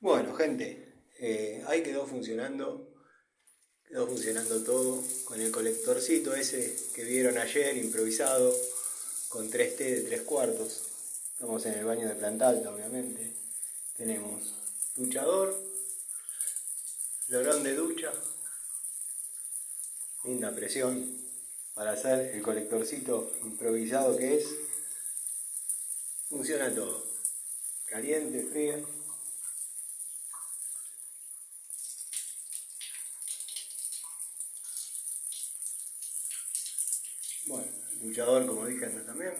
Bueno, gente, ahí quedó funcionando todo con el colectorcito ese que vieron ayer, improvisado, con 3T de 3 cuartos. Estamos en el baño de planta alta, obviamente. Tenemos duchador, florón de ducha, linda presión para hacer el colectorcito improvisado que es. Funciona todo, caliente, fría. Bueno, el duchador, como dije anda también.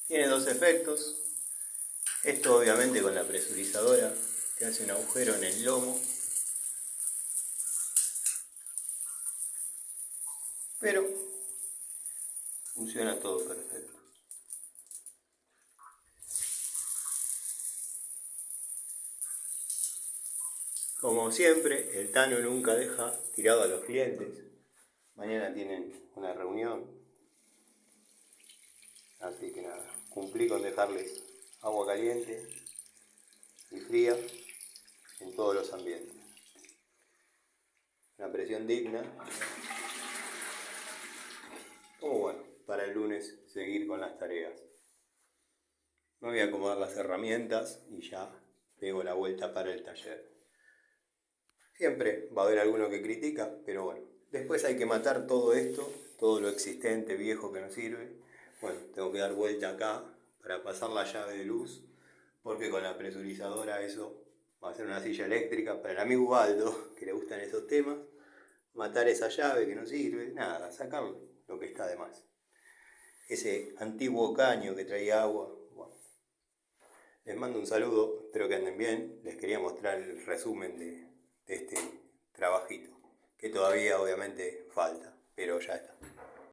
Tiene dos efectos. Esto obviamente con la presurizadora que hace un agujero en el lomo. Pero funciona todo perfecto. Como siempre, el Tano nunca deja tirado a los clientes. Mañana tienen una reunión. Así que nada, cumplí con dejarles agua caliente y fría en todos los ambientes. Una presión digna. Como bueno, para el lunes seguir con las tareas. Me voy a acomodar las herramientas y ya pego la vuelta para el taller. Siempre va a haber alguno que critica, pero bueno, después hay que matar todo esto, todo lo existente, viejo que no sirve. Bueno, tengo que dar vuelta acá para pasar la llave de luz, porque con la presurizadora eso va a ser una silla eléctrica para el amigo Ubaldo, que le gustan esos temas. Matar esa llave que no sirve, nada, sacar lo que está de más. Ese antiguo caño que traía agua. Bueno, les mando un saludo, espero que anden bien. Les quería mostrar el resumen de este trabajito, que todavía obviamente falta, pero ya está.